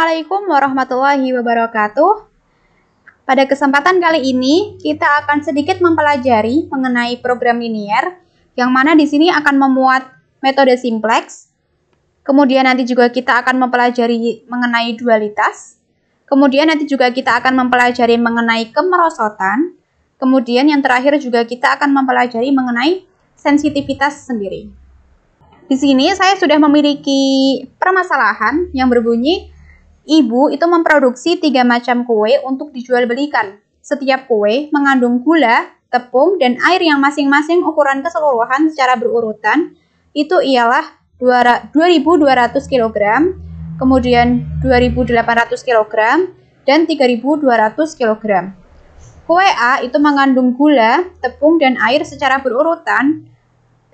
Assalamualaikum warahmatullahi wabarakatuh. Pada kesempatan kali ini, kita akan sedikit mempelajari mengenai program linier, yang mana di sini akan memuat metode simplex. Kemudian nanti juga kita akan mempelajari mengenai dualitas. Kemudian nanti juga kita akan mempelajari mengenai kemerosotan. Kemudian yang terakhir juga kita akan mempelajari mengenai sensitivitas sendiri. Di sini saya sudah memiliki permasalahan yang berbunyi, ibu itu memproduksi 3 macam kue untuk dijual belikan. Setiap kue mengandung gula, tepung, dan air yang masing-masing ukuran keseluruhan secara berurutan itu ialah 2.200 kg, kemudian 2.800 kg, dan 3.200 kg. Kue A itu mengandung gula, tepung, dan air secara berurutan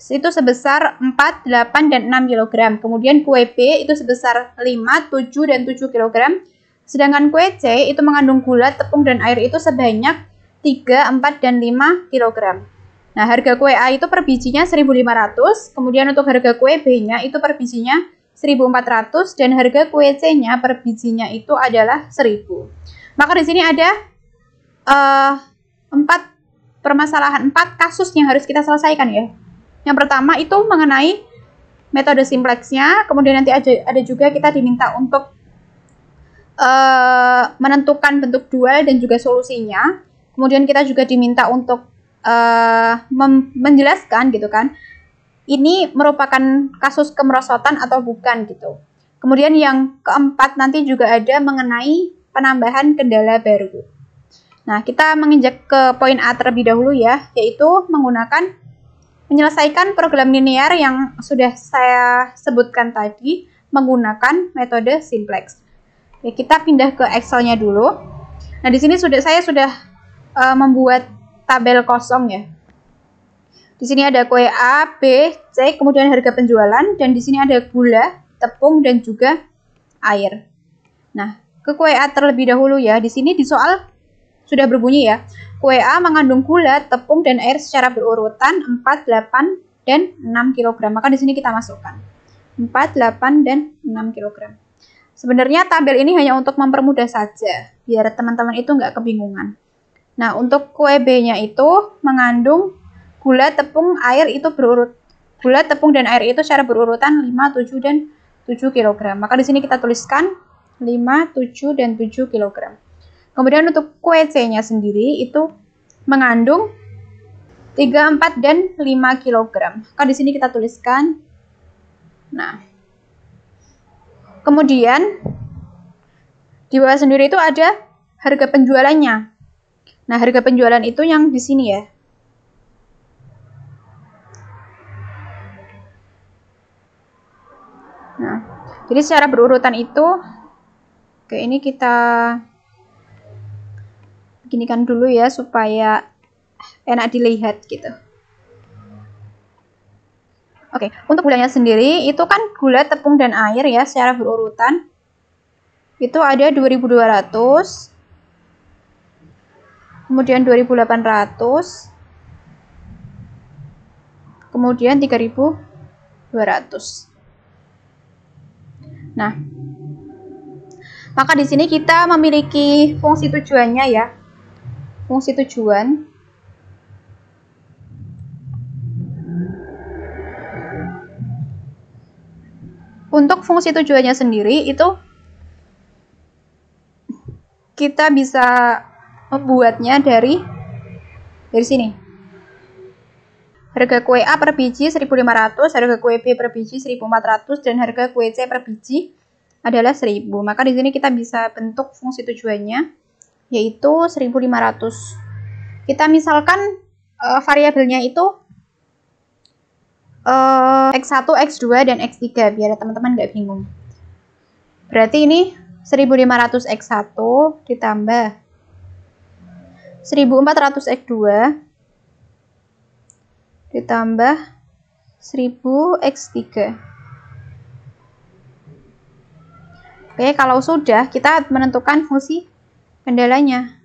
itu sebesar 4, 8, dan 6 kg. Kemudian kue B itu sebesar 5, 7, dan 7 kg. Sedangkan kue C itu mengandung gula, tepung, dan air itu sebanyak 3, 4, dan 5 kg. Nah, harga kue A itu per bijinya 1.500. Kemudian untuk harga kue B-nya itu per bijinya 1.400. Dan harga kue C-nya per bijinya itu adalah 1.000. Maka di sini ada 4 permasalahan, 4 kasus yang harus kita selesaikan ya. Yang pertama itu mengenai metode simplexnya, kemudian nanti ada juga kita diminta untuk menentukan bentuk dual dan juga solusinya. Kemudian kita juga diminta untuk menjelaskan gitu kan, ini merupakan kasus kemerosotan atau bukan gitu. Kemudian yang keempat nanti juga ada mengenai penambahan kendala baru. Nah, kita menginjak ke poin A terlebih dahulu ya, yaitu menggunakan menyelesaikan program linier yang sudah saya sebutkan tadi menggunakan metode simplex. Ya, kita pindah ke Excel-nya dulu. Nah, di sini saya sudah membuat tabel kosong ya. Di sini ada kue A, B, C, kemudian harga penjualan, dan di sini ada gula, tepung, dan juga air. Nah, ke kue A terlebih dahulu ya. Di sini di soal sudah berbunyi ya. Kue A mengandung gula, tepung, dan air secara berurutan 4, 8, dan 6 kg. Maka di sini kita masukkan 4, 8, dan 6 kg. Sebenarnya tabel ini hanya untuk mempermudah saja, biar teman-teman itu nggak kebingungan. Nah, untuk kue B-nya itu mengandung gula, tepung, air itu berurut. Gula, tepung, dan air itu secara berurutan 5, 7, dan 7 kg. Maka di sini kita tuliskan 5, 7, dan 7 kg. Kemudian untuk kue C-nya sendiri itu mengandung 3, 4, dan 5 kg. Maka di sini kita tuliskan. Nah, kemudian di bawah sendiri itu ada harga penjualannya. Nah, harga penjualan itu yang di sini ya. Nah, jadi secara berurutan itu, oke, ini kita beginikan dulu ya supaya enak dilihat gitu. Oke, untuk gulanya sendiri itu kan gula, tepung, dan air ya secara berurutan. Itu ada 2.200, kemudian 2.800, kemudian 3.200. Nah, maka di sini kita memiliki fungsi tujuannya ya. Fungsi tujuan untuk fungsi tujuannya sendiri itu kita bisa membuatnya dari sini. Harga kue A per biji 1.500, harga kue B per biji 1.400, dan harga kue C per biji adalah 1.000. Maka di sini kita bisa bentuk fungsi tujuannya yaitu 1.500. Kita misalkan variabelnya itu X1, X2, dan X3 biar teman-teman nggak bingung. Berarti ini 1.500 X1 ditambah 1.400 X2 ditambah 1.000 X3. Oke, kalau sudah kita menentukan fungsi kendalanya.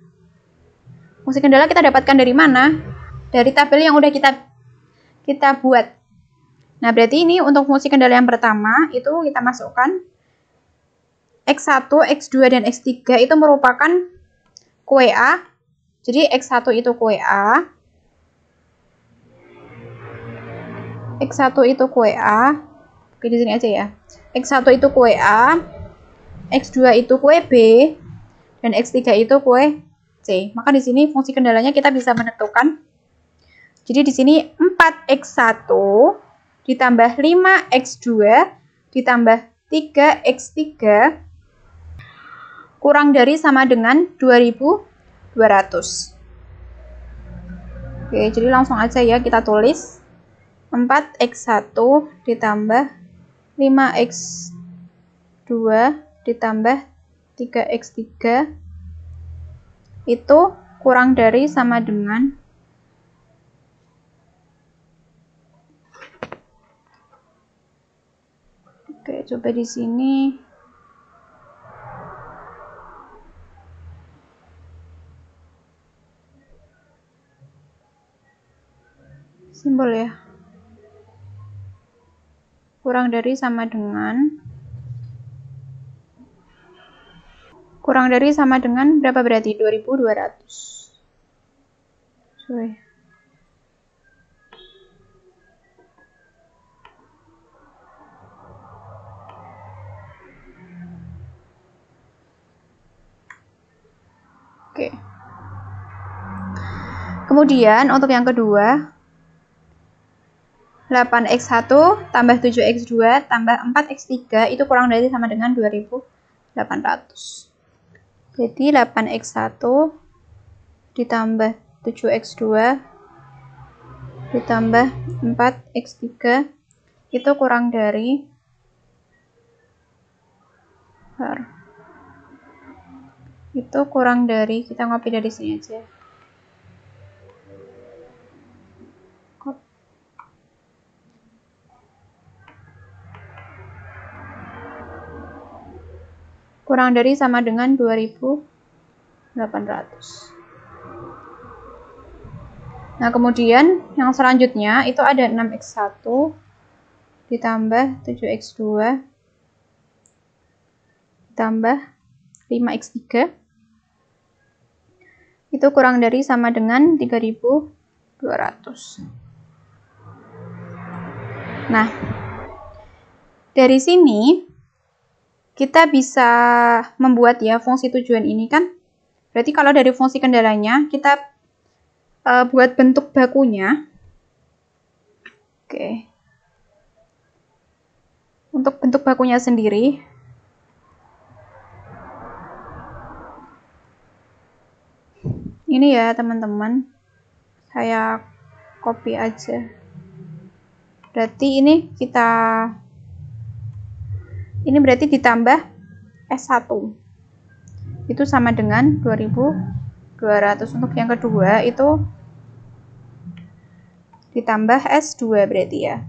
Fungsi kendala kita dapatkan dari mana? Dari tabel yang udah kita buat. Nah, berarti ini untuk fungsi kendala yang pertama itu kita masukkan X1, X2, dan X3 itu merupakan kue A. Jadi X1 itu kue A. X1 itu kue A. Oke, di sini aja ya. X1 itu kue A. X2 itu kue B. Dan X3 itu kue C. Maka di sini fungsi kendalanya kita bisa menentukan. Jadi di sini 4X1 ditambah 5X2 ditambah 3X3 kurang dari sama dengan 2200. Oke, jadi langsung aja ya kita tulis 4X1 ditambah 5X2 ditambah 3X3 itu kurang dari sama dengan Oke, coba di sini. Simbol ya. Kurang dari sama dengan berapa berarti? 2200. Sorry. Oke. Kemudian untuk yang kedua, 8X1 tambah 7X2 tambah 4X3 itu kurang dari sama dengan 2800. Jadi 8X1 ditambah 7X2 ditambah 4X3 itu kurang dari kita ngopi dari sini aja. Kurang dari sama dengan 2800. Nah, kemudian yang selanjutnya itu ada 6X1 ditambah 7X2 ditambah 5X3 itu kurang dari sama dengan 3200. Nah, dari sini kita bisa membuat ya fungsi tujuan ini kan. Berarti kalau dari fungsi kendalanya kita buat bentuk bakunya. Oke. Untuk bentuk bakunya sendiri. Ini ya teman-teman. Saya copy aja. Berarti ini berarti ditambah S1 itu sama dengan 2200. Untuk yang kedua itu ditambah S2 berarti ya,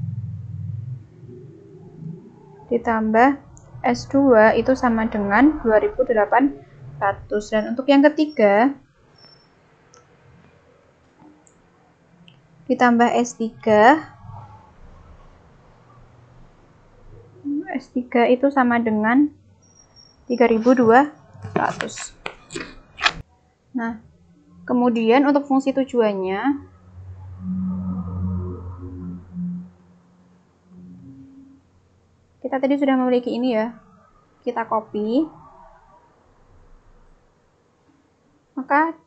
ditambah S2 itu sama dengan 2800. Dan untuk yang ketiga ditambah S3 itu sama dengan 3200. Nah, kemudian untuk fungsi tujuannya kita tadi sudah memiliki ini ya. Kita copy. Maka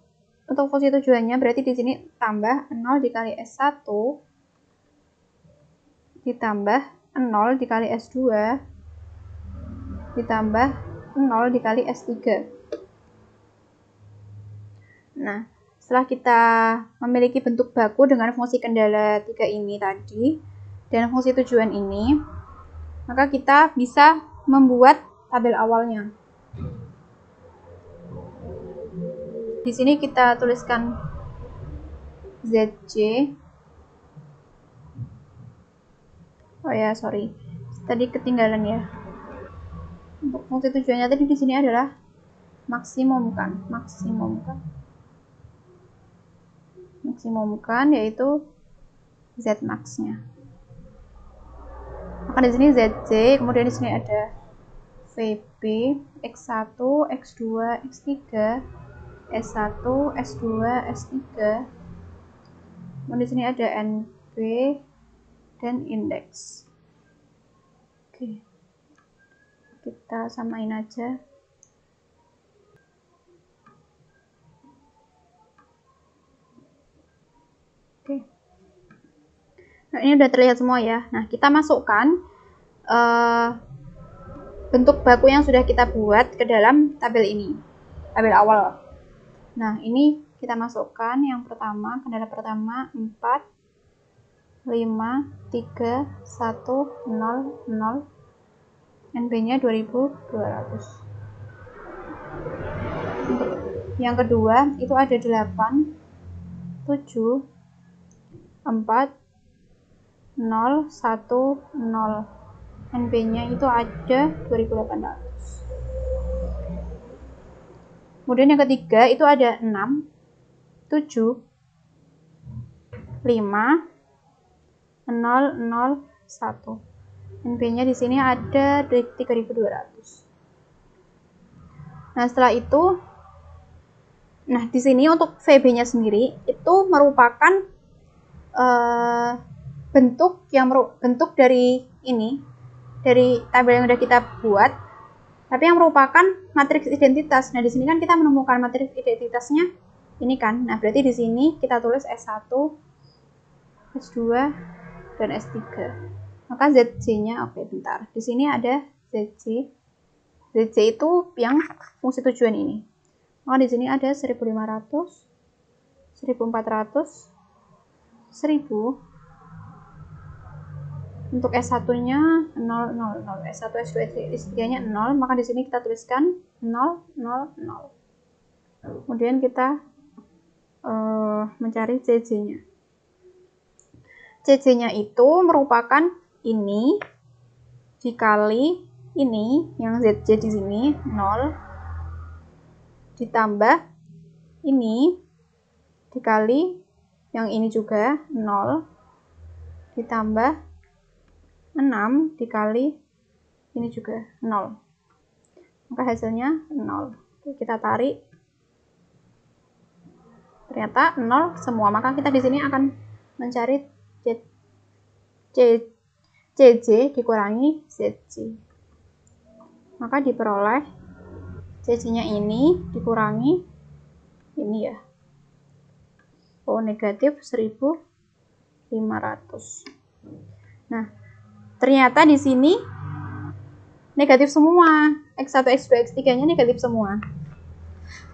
untuk fungsi tujuannya berarti di sini tambah 0 dikali S1 ditambah 0 dikali S2 ditambah 0 dikali S3. Nah, setelah kita memiliki bentuk baku dengan fungsi kendala 3 ini tadi dan fungsi tujuan ini, maka kita bisa membuat tabel awalnya. Di sini kita tuliskan ZJ. Oh ya, sorry. Tadi ketinggalan ya. Untuk fungsi tujuannya tadi di sini adalah maksimumkan. Maksimumkan yaitu Z max-nya. Maka di sini ZJ, kemudian di sini ada VB X1, X2, X3, S1, S2, S3. Di sini ada NB dan indeks. Oke. Kita samain aja. Oke. Nah, ini udah terlihat semua ya. Nah, kita masukkan bentuk baku yang sudah kita buat ke dalam tabel ini, tabel awal. Nah, ini kita masukkan yang pertama, kendala pertama 4, 5, 3, 1, 0, 0. NB-nya 2200. Yang kedua, itu ada 8, 7, 4, 0, 1, 0. NB-nya itu ada 2800. Kemudian yang ketiga itu ada 6, 7, 5, 0, 0, 1. NB-nya di sini ada 3200. Nah, setelah itu, nah di sini untuk VB-nya sendiri itu merupakan bentuk dari ini, dari tabel yang sudah kita buat, tapi yang merupakan matriks identitas. Nah, di sini kan kita menemukan matriks identitasnya ini kan. Nah, berarti di sini kita tulis S1, S2, dan S3. Maka ZC-nya, oke, bentar. Di sini ada ZC. ZC itu yang fungsi tujuan ini. Maka di sini ada 1500, 1400, 1000. Untuk S1-nya 0, 0, 0. S1, S2, S3-nya 0, maka di sini kita tuliskan 0, 0, 0. Kemudian kita mencari CC-nya. CC-nya itu merupakan ini dikali ini, yang ZC di sini 0, ditambah ini dikali yang ini juga 0, ditambah 6 dikali ini juga 0. Maka hasilnya 0. Oke, kita tarik. Ternyata 0 semua. Maka kita di sini akan mencari CJ dikurangi ZC. Maka diperoleh CC-nya ini dikurangi ini ya. Oh, negatif 1500. Nah, ternyata di sini negatif semua. X1, X2, X3-nya negatif semua.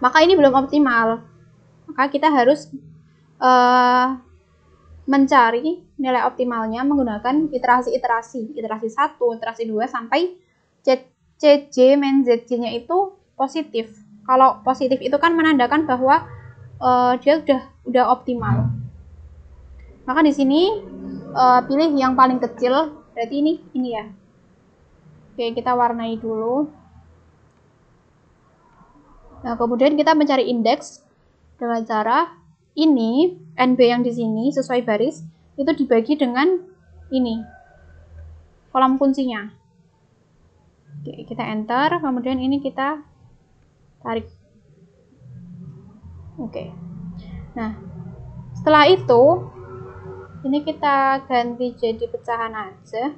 Maka ini belum optimal. Maka kita harus mencari nilai optimalnya menggunakan iterasi 1, iterasi 2 sampai CJ min ZC-nya itu positif. Kalau positif itu kan menandakan bahwa dia udah optimal. Maka di sini pilih yang paling kecil, berarti ini ya. Oke, kita warnai dulu. Nah, kemudian kita mencari indeks dengan cara ini, NB yang di sini sesuai baris, itu dibagi dengan ini, kolom kuncinya. Oke, kita enter, kemudian ini kita tarik. Oke. Nah, setelah itu, ini kita ganti jadi pecahan aja.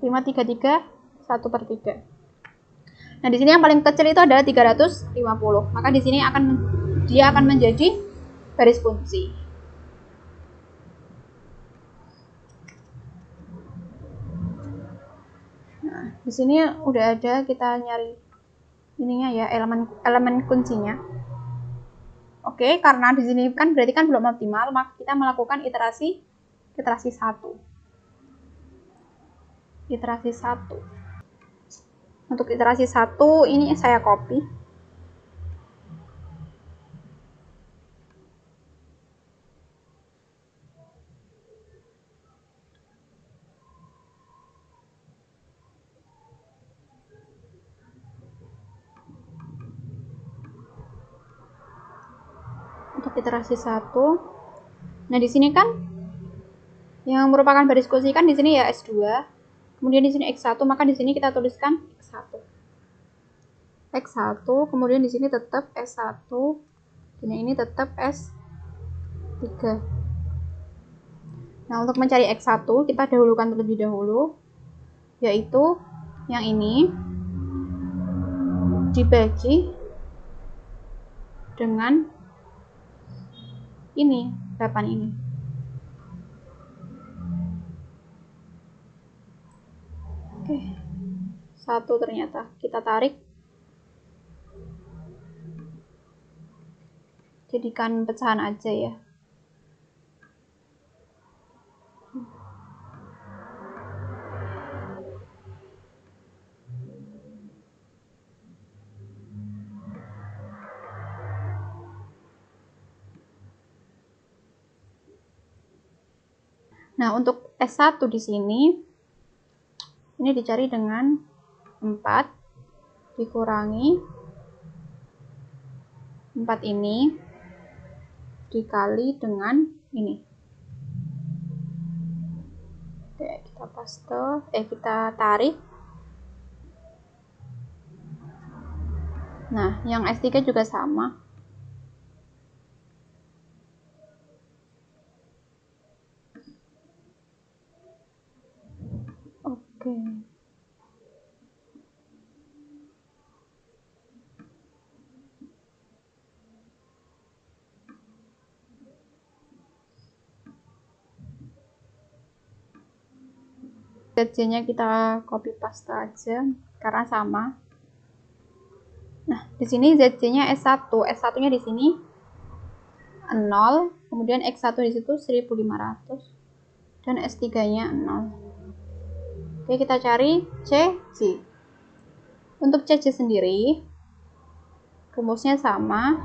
533 1/3. Nah, di sini yang paling kecil itu adalah 350. Maka di sini dia akan menjadi baris kunci. Nah, di sini udah ada, kita nyari ininya ya, elemen kuncinya. Oke, karena di sini kan berarti kan belum optimal, maka kita melakukan iterasi 1. Iterasi 1. Untuk iterasi 1 ini saya copy. Untuk iterasi 1 Nah, di sini kan yang merupakan baris kursi kan di sini ya S2. Kemudian di sini X1, maka di sini kita tuliskan X1. X1, kemudian di sini tetap S1. Dan ini tetap S3. Nah, untuk mencari X1 kita dahulukan terlebih dahulu, yaitu yang ini dibagi dengan ini, 8 ini. Oke. 1 ternyata. Kita tarik. Jadikan pecahan aja ya. Nah, untuk S1 di sini ini dicari dengan 4 dikurangi 4 ini dikali dengan ini. Oke, kita paste, kita tarik. Nah, yang S3 juga sama. Oke. ZC-nya kita copy paste aja karena sama. Nah, di sini ZC-nya S1. S1-nya di sini 0, kemudian X1 di situ 1500 dan S3-nya 0. Oke, kita cari CC. Untuk CC sendiri rumusnya sama.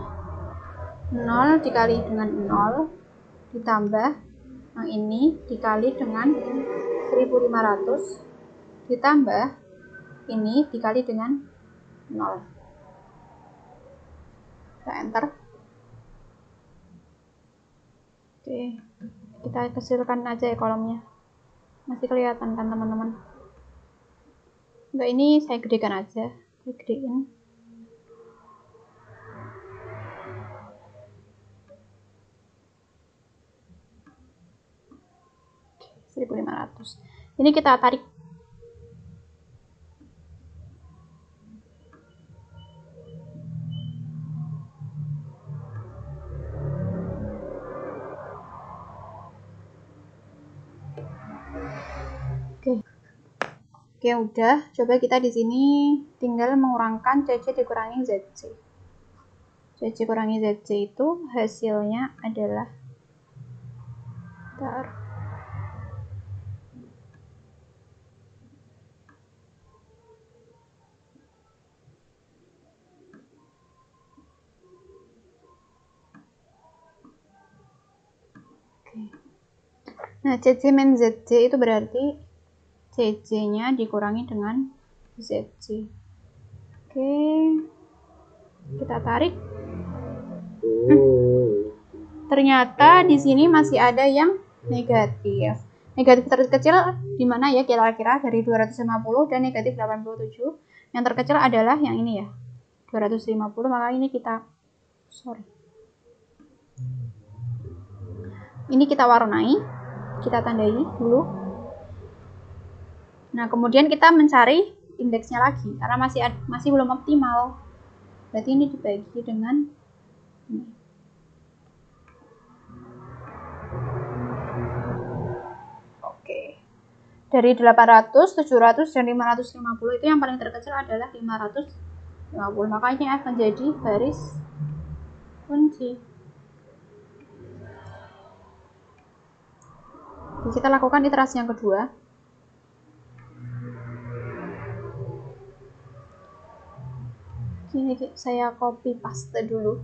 0 dikali dengan 0 ditambah yang ini dikali dengan 1500 ditambah ini dikali dengan 0. Kita enter. Oke, kita kecilkan aja ya kolomnya. Masih kelihatan kan teman-teman? Enggak, ini saya gedekan aja. Saya gedein. Oke, 1500. Ini kita tarik. Oke, udah. Coba kita di sini tinggal mengurangkan CC dikurangi ZC. CC kurangi ZC itu hasilnya adalah nah, CC min ZC itu berarti CC-nya dikurangi dengan ZC. Oke, kita tarik. Ternyata di sini masih ada yang negatif. Negatif terkecil di mana ya kira-kira dari 250 dan negatif 87. Yang terkecil adalah yang ini ya, 250. Maka ini kita ini kita warnai, kita tandai dulu. Nah, kemudian kita mencari indeksnya lagi karena masih belum optimal. Berarti ini dibagi dengan ini. Oke. Dari 800, 700 dan 550 itu yang paling terkecil adalah 550. Makanya akan jadi baris kunci. Jadi kita lakukan iterasi yang kedua. Ini saya copy paste dulu.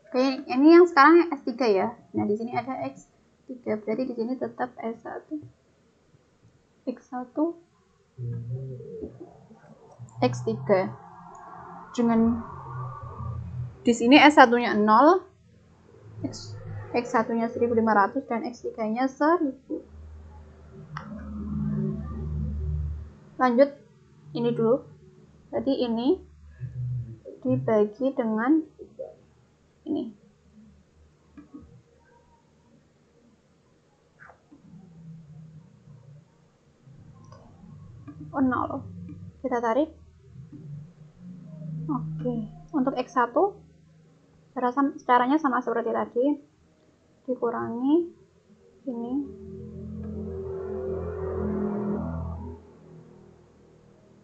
Oke, ini yang sekarang S3 ya. Nah, di sini ada X3, berarti di sini tetap S1. X1 X3. dengan di sini S1-nya 0, X1-nya 1500 dan X3-nya 1000. Lanjut ini dulu. Jadi ini dibagi dengan ini. Oh, 0. Kita tarik. Oke. Untuk X1 caranya sama seperti tadi. Dikurangi ini.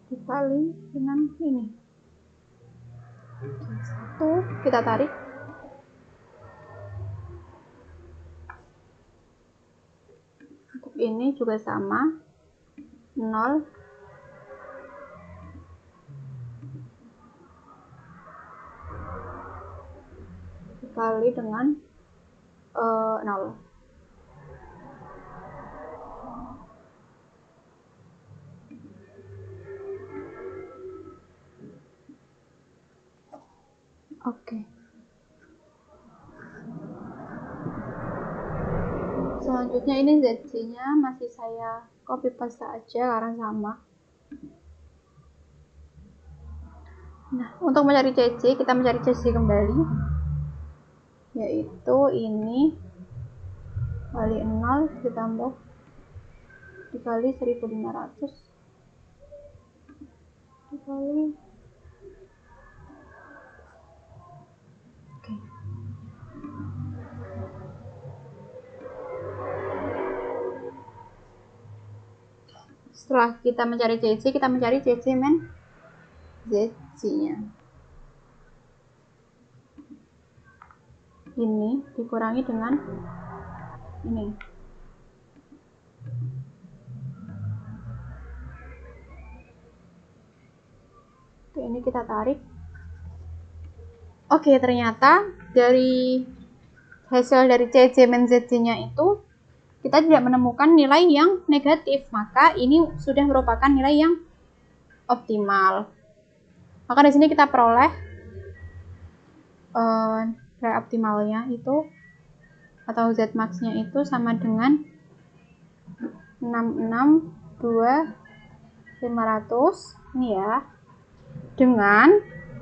Dikali dengan ini. 1, kita tarik. Untuk ini juga sama. 0. Dikali dengan 0. Oke. Selanjutnya ini ZC-nya masih saya copy paste aja karena sama. Nah, untuk mencari CC, kita mencari CC kembali, yaitu ini kali 0 ditambah dikali 1500 dikali. Oke. Setelah kita mencari CC, kita mencari CC men ZC-nya. Ini dikurangi dengan ini. Oke, ini kita tarik. Oke, ternyata dari hasil dari CC men ZC-nya itu kita tidak menemukan nilai yang negatif, maka ini sudah merupakan nilai yang optimal. Maka di sini kita peroleh nilai optimalnya itu atau Z max-nya itu sama dengan 662.500 ini ya. Dengan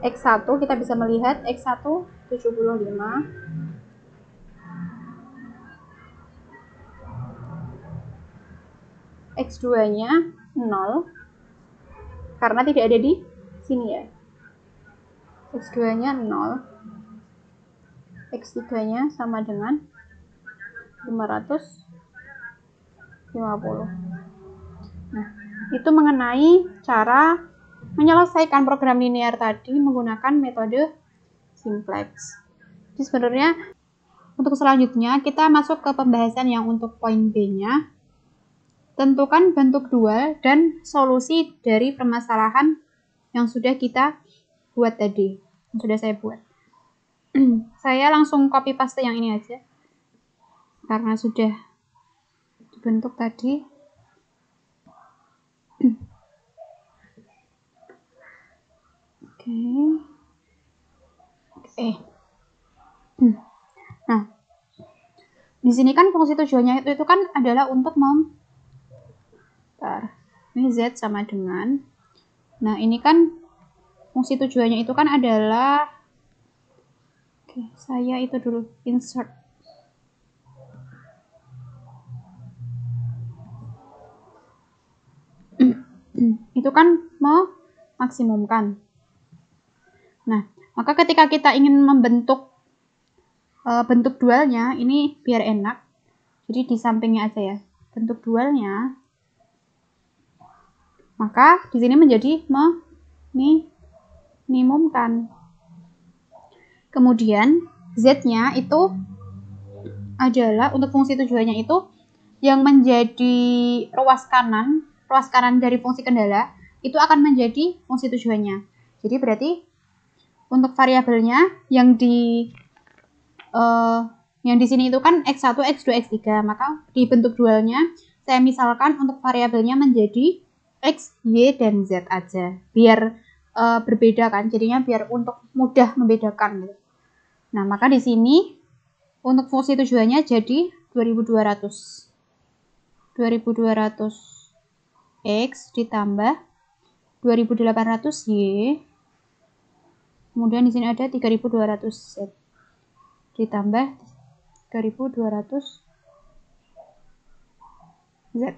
X1 kita bisa melihat X1 75, X2-nya 0 karena tidak ada di sini ya. X2-nya 0, X3-nya sama dengan 550. Nah, itu mengenai cara menyelesaikan program linear tadi menggunakan metode simplex. Jadi sebenarnya untuk selanjutnya kita masuk ke pembahasan yang untuk poin B-nya. Tentukan bentuk dual dan solusi dari permasalahan yang sudah kita buat tadi, yang sudah saya buat. Saya langsung copy paste yang ini aja, karena sudah dibentuk tadi. Oke. Nah, di sini kan fungsi tujuannya itu kan adalah untuk ini Z sama dengan, nah ini kan fungsi tujuannya itu kan adalah, oke, saya itu dulu insert. Itu kan memaksimumkan. Nah, maka ketika kita ingin membentuk bentuk dualnya, ini biar enak, jadi di sampingnya aja ya, bentuk dualnya, maka di sini menjadi meminimumkan. Kemudian Z-nya itu adalah untuk fungsi tujuannya itu yang menjadi ruas kanan dari fungsi kendala itu akan menjadi fungsi tujuannya. Jadi berarti untuk variabelnya yang di sini itu kan X1, X2, X3, maka di bentuk dualnya saya misalkan untuk variabelnya menjadi X, Y, dan Z aja, biar berbeda kan, jadinya biar untuk mudah membedakan gitu. Nah, maka di sini untuk fungsi tujuannya jadi 2200 X ditambah 2800 Y, kemudian di sini ada 3200 Z ditambah 3200 Z.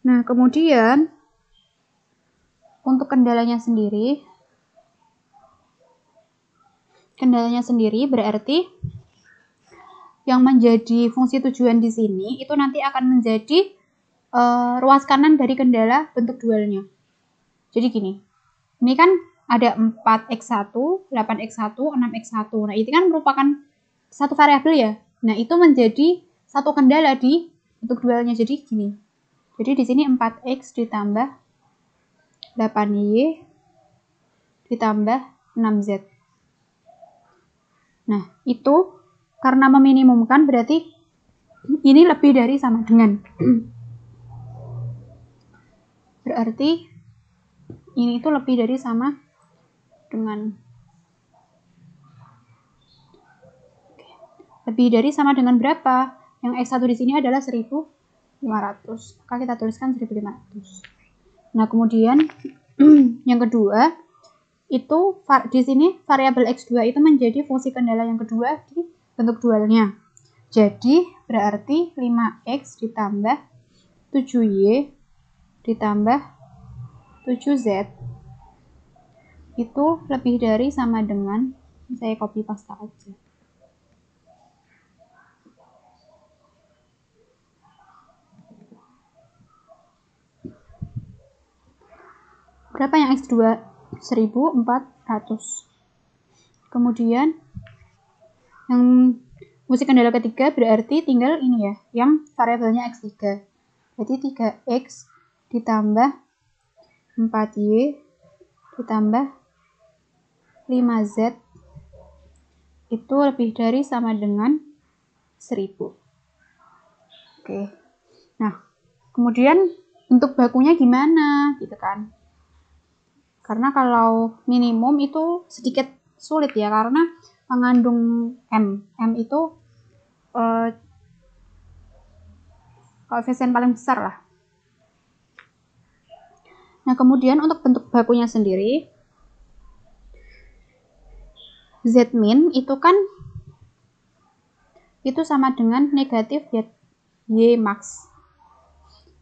Nah, kemudian untuk kendalanya sendiri berarti yang menjadi fungsi tujuan di sini itu nanti akan menjadi ruas kanan dari kendala bentuk dualnya. Jadi gini, ini kan ada 4x1, 8x1, 6x1. Nah, itu kan merupakan satu variabel ya. Nah, itu menjadi satu kendala di bentuk dualnya. Jadi gini. Jadi di sini 4x ditambah 8y ditambah 6z. Nah, itu karena meminimumkan berarti ini lebih dari sama dengan. Berarti ini itu lebih dari sama dengan. Lebih dari sama dengan berapa? Yang X1 di sini adalah 1500. Maka kita tuliskan 1500. Nah, kemudian yang kedua itu di sini variabel X2 itu menjadi fungsi kendala yang kedua di bentuk dualnya. Jadi berarti 5x ditambah 7y ditambah 7z itu lebih dari sama dengan, saya copy paste aja. Berapa yang X2? 1400. Kemudian yang fungsi kendala ketiga berarti tinggal ini ya, yang variabelnya X3. Jadi 3x ditambah 4y ditambah 5z itu lebih dari sama dengan 1000. Oke. Nah, kemudian bentuk bakunya gimana gitu kan? Karena kalau minimum itu sedikit sulit ya, karena mengandung M itu koefisien paling besar lah. Nah, kemudian untuk bentuk bakunya sendiri, Z min itu kan itu sama dengan negatif Y max.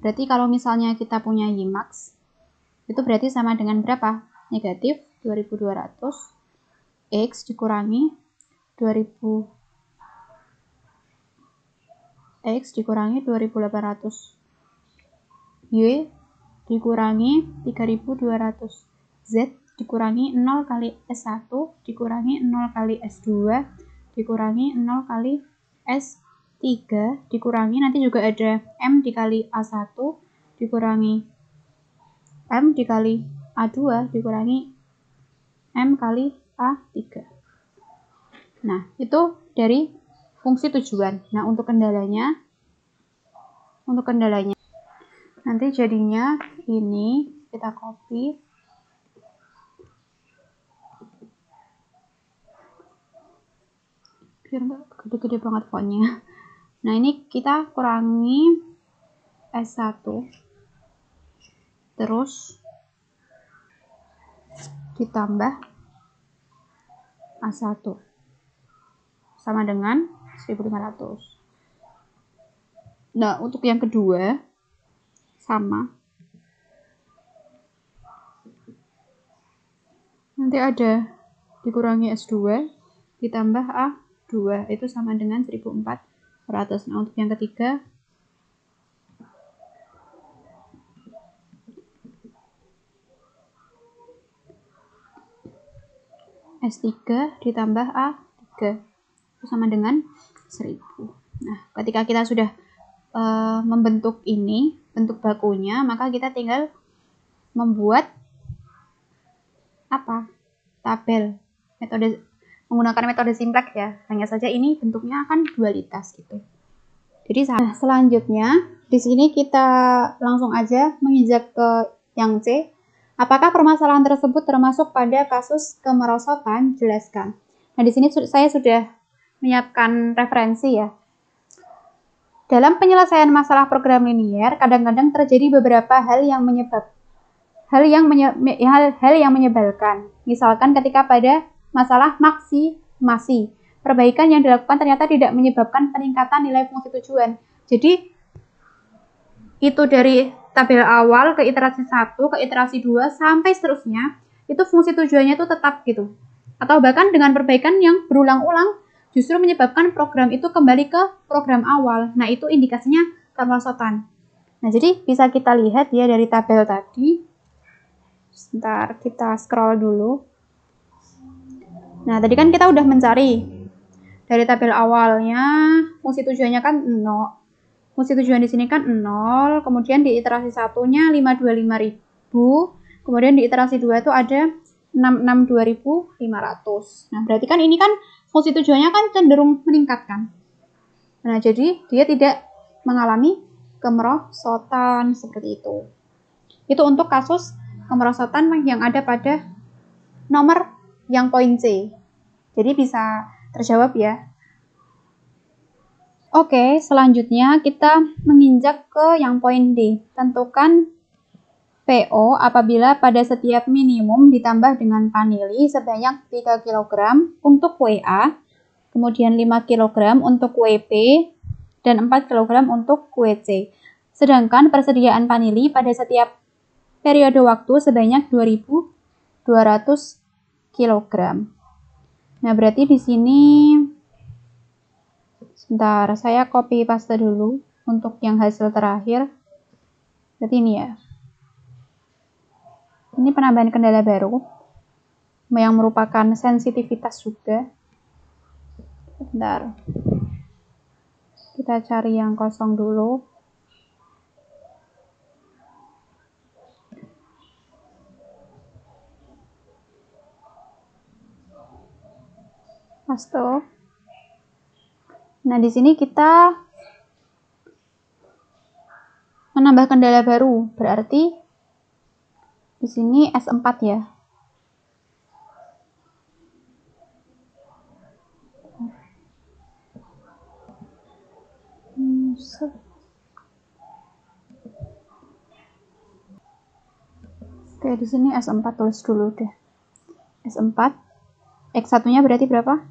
Berarti kalau misalnya kita punya Y max, itu berarti sama dengan berapa? Negatif 2200 X dikurangi 2000 X dikurangi 2800 Y dikurangi 3200 Z dikurangi 0 kali S1 dikurangi 0 kali S2 dikurangi 0 kali S3 dikurangi nanti juga ada M dikali A1 dikurangi M dikali A2 dikurangi M kali A3. Nah, itu dari fungsi tujuan. Nah, untuk kendalanya nanti jadinya ini kita copy. Biar nggak gede-gede banget fontnya. Nah, ini kita kurangi S1 terus ditambah A1 sama dengan 1500. Nah, untuk yang kedua sama. Nanti ada dikurangi S2 ditambah A2 itu sama dengan 1400. Nah, untuk yang ketiga S3 ditambah A3 itu sama dengan 1000. Nah, ketika kita sudah membentuk ini, bentuk bakunya, maka kita tinggal membuat apa? Tabel. Menggunakan metode simplex ya. Hanya saja ini bentuknya akan dualitas gitu. Jadi selanjutnya di sini kita langsung aja menginjak ke yang C. Apakah permasalahan tersebut termasuk pada kasus kemerosotan? Jelaskan. Nah, di sini saya sudah menyiapkan referensi ya. Dalam penyelesaian masalah program linier, kadang-kadang terjadi beberapa hal yang menyebalkan. Misalkan ketika pada masalah maksimasi, perbaikan yang dilakukan ternyata tidak menyebabkan peningkatan nilai fungsi tujuan. Jadi itu dari tabel awal ke iterasi 1, ke iterasi 2, sampai seterusnya, itu fungsi tujuannya itu tetap gitu. Atau bahkan dengan perbaikan yang berulang-ulang, justru menyebabkan program itu kembali ke program awal. Nah, itu indikasinya kemerosotan. Nah, jadi bisa kita lihat ya dari tabel tadi. Sebentar, kita scroll dulu. Nah, tadi kan kita udah mencari. Dari tabel awalnya, fungsi tujuannya kan 0. Fungsi tujuan di sini kan 0, kemudian di iterasi satunya 525.000, kemudian di iterasi 2 itu ada 662.500. Nah, berarti kan ini kan fungsi tujuannya kan cenderung meningkat kan. Nah, jadi dia tidak mengalami kemerosotan seperti itu. Itu untuk kasus kemerosotan yang ada pada nomor yang poin C. Jadi bisa terjawab ya. Oke, selanjutnya kita menginjak ke yang poin D. Tentukan PO apabila pada setiap minimum ditambah dengan vanili sebanyak 3 kg untuk WA, kemudian 5 kg untuk WP, dan 4 kg untuk WC. Sedangkan persediaan vanili pada setiap periode waktu sebanyak 2.200 kg. Nah, berarti di sini sebentar, saya copy paste dulu untuk yang hasil terakhir. Berarti ini ya. Ini penambahan kendala baru yang merupakan sensitivitas juga. Sebentar. Kita cari yang kosong dulu. Paste. Nah, di sini kita menambah kendala baru, berarti di sini S4 ya. Oke, di sini S4 tulis dulu deh. S4. X1-nya berarti berapa?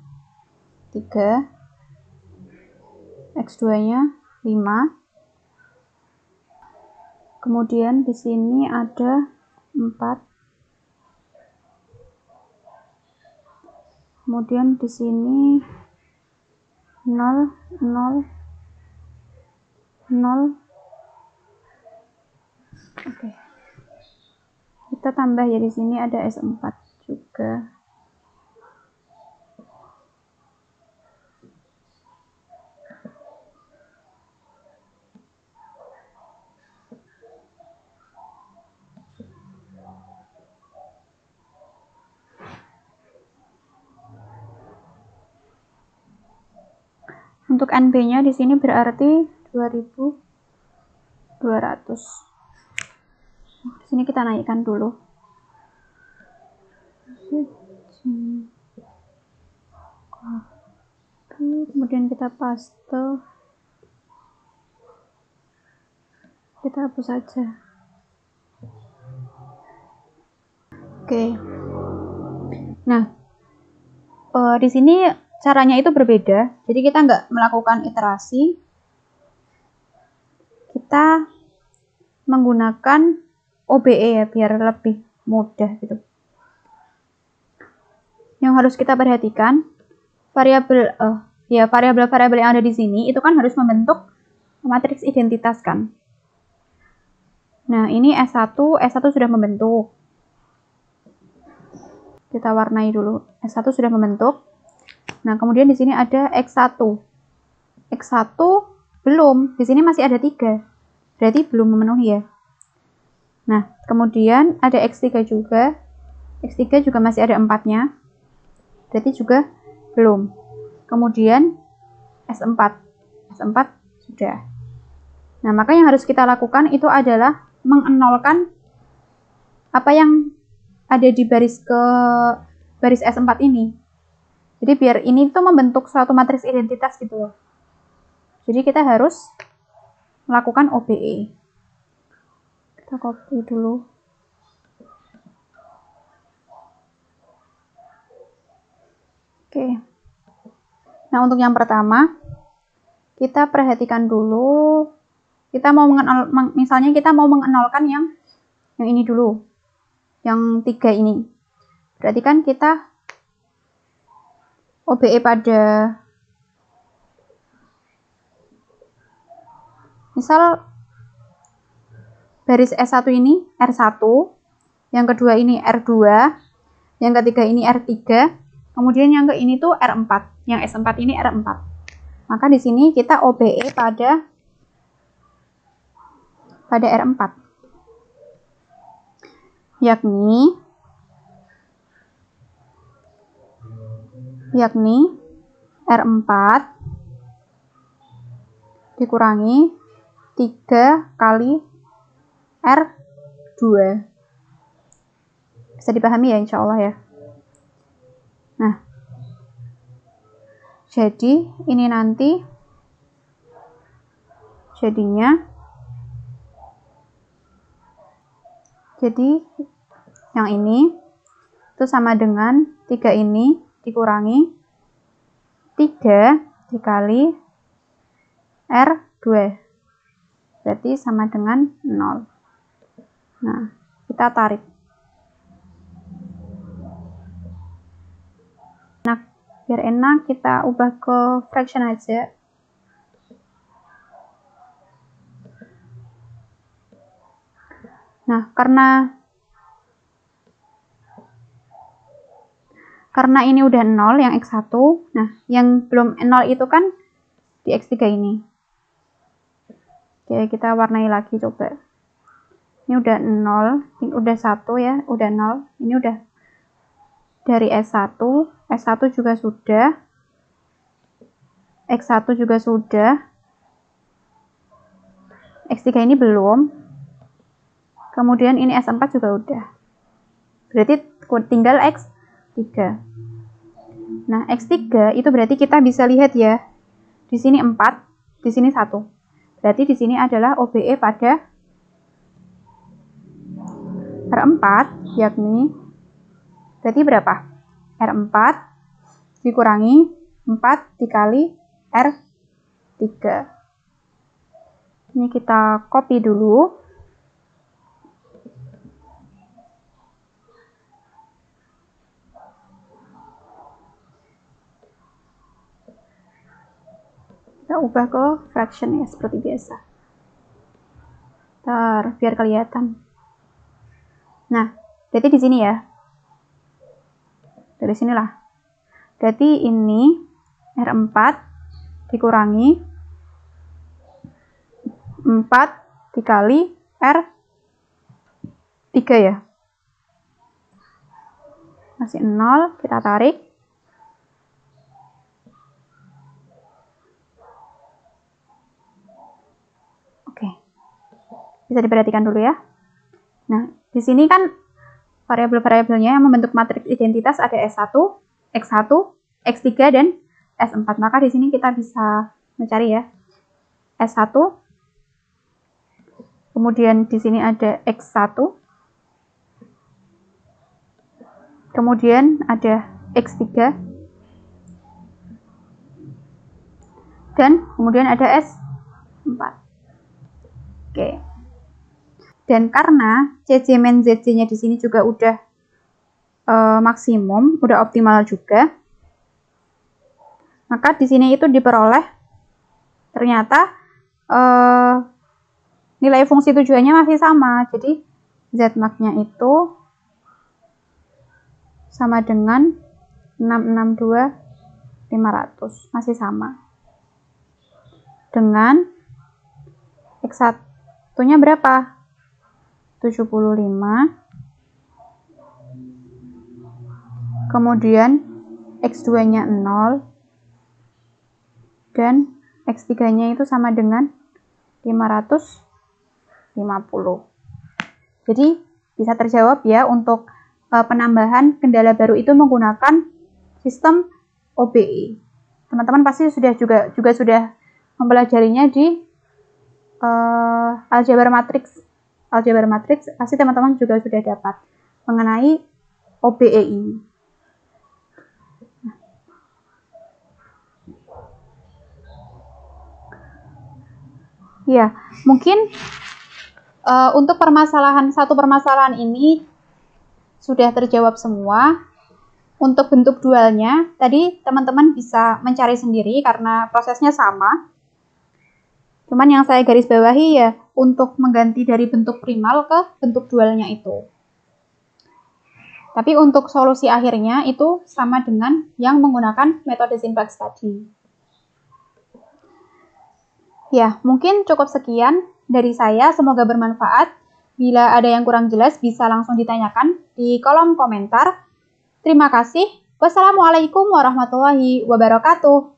3. X2-nya 5. Kemudian di sini ada 4. Kemudian di sini 0, 0, 0. Oke. Kita tambah ya, di sini ada S4 juga. Untuk NB-nya di sini berarti 2.200. Di sini kita naikkan dulu. Kemudian kita paste. Kita hapus saja. Oke. Nah, di sini caranya itu berbeda. Jadi kita nggak melakukan iterasi. Kita menggunakan OBE ya, biar lebih mudah gitu. Yang harus kita perhatikan, variabel-variabel yang ada di sini itu kan harus membentuk matriks identitas kan. Nah, ini S1 sudah membentuk. Kita warnai dulu. S1 sudah membentuk. Nah, kemudian di sini ada X1. X1 belum, di sini masih ada 3. Berarti belum memenuhi ya. Nah, kemudian ada X3 juga. X3 juga masih ada 4-nya. Berarti juga belum. Kemudian S4. S4 Sudah. Nah, maka yang harus kita lakukan itu adalah mengenolkan apa yang ada di baris S4 ini. Jadi biar ini tuh membentuk suatu matriks identitas gitu loh. Jadi kita harus melakukan OBE. Kita copy dulu. Oke. Nah, untuk yang pertama, kita perhatikan dulu. Kita mau misalnya kita mau mengenolkan yang ini dulu. Yang 3 ini. Berarti kan kita OBE pada misal baris S1 ini R1, yang kedua ini R2, yang ketiga ini R3, kemudian yang ke ini tuh R4, yang S4 ini R4. Maka di sini kita OBE pada R4, yakni R4 dikurangi 3 kali R2. Bisa dipahami ya, insya Allah ya. Nah, jadi ini nanti jadinya, jadi yang ini itu sama dengan 3 ini dikurangi 3 dikali R2. Berarti sama dengan 0. Nah, kita tarik. Nah, biar enak kita ubah ke fraction aja. Nah, karena ini udah 0 yang X1, nah yang belum 0 itu kan di X3 ini. Oke, kita warnai lagi coba. Ini udah 0, ini udah 1 ya, udah 0. Ini udah dari S1 juga sudah, X1 juga sudah, X3 ini belum, kemudian ini S4 juga udah. Berarti tinggal X3. Nah, X3 itu berarti kita bisa lihat ya, di sini 4, di sini 1. Berarti di sini adalah OBE pada R4, yakni berarti berapa? R4 dikurangi 4 dikali R3. Ini kita copy dulu. Kita ubah ke fraction ya, seperti biasa. Biar kelihatan. Nah, berarti di sini ya. Dari sinilah. Berarti ini R4 dikurangi 4 dikali R3 ya. Masih 0, kita tarik. Oke. Bisa diperhatikan dulu ya. Nah, di sini kan variabel-variabelnya yang membentuk matriks identitas ada S1, X1, X3, dan S4. Maka di sini kita bisa mencari ya. S1, kemudian di sini ada X1, kemudian ada X3, dan kemudian ada S4. Oke. Dan karena CJ min ZJ-nya di sini juga udah maksimum, udah optimal juga, maka di sini itu diperoleh ternyata nilai fungsi tujuannya masih sama. Jadi Zmax-nya itu sama dengan 662.500, masih sama. Dengan X1-nya berapa? 75. Kemudian X2-nya 0 dan X3-nya itu sama dengan 550. Jadi bisa terjawab ya untuk penambahan kendala baru itu menggunakan sistem OBE. Teman-teman pasti juga sudah mempelajarinya di aljabar matriks. Aljabar matriks pasti teman-teman juga sudah dapat mengenai OBE ini. Ya, mungkin untuk satu permasalahan ini sudah terjawab semua. Untuk bentuk dualnya, tadi teman-teman bisa mencari sendiri karena prosesnya sama. Cuman yang saya garis bawahi ya, untuk mengganti dari bentuk primal ke bentuk dualnya itu. Tapi untuk solusi akhirnya itu sama dengan yang menggunakan metode simplex tadi. Ya, mungkin cukup sekian dari saya, semoga bermanfaat. Bila ada yang kurang jelas bisa langsung ditanyakan di kolom komentar. Terima kasih. Wassalamualaikum warahmatullahi wabarakatuh.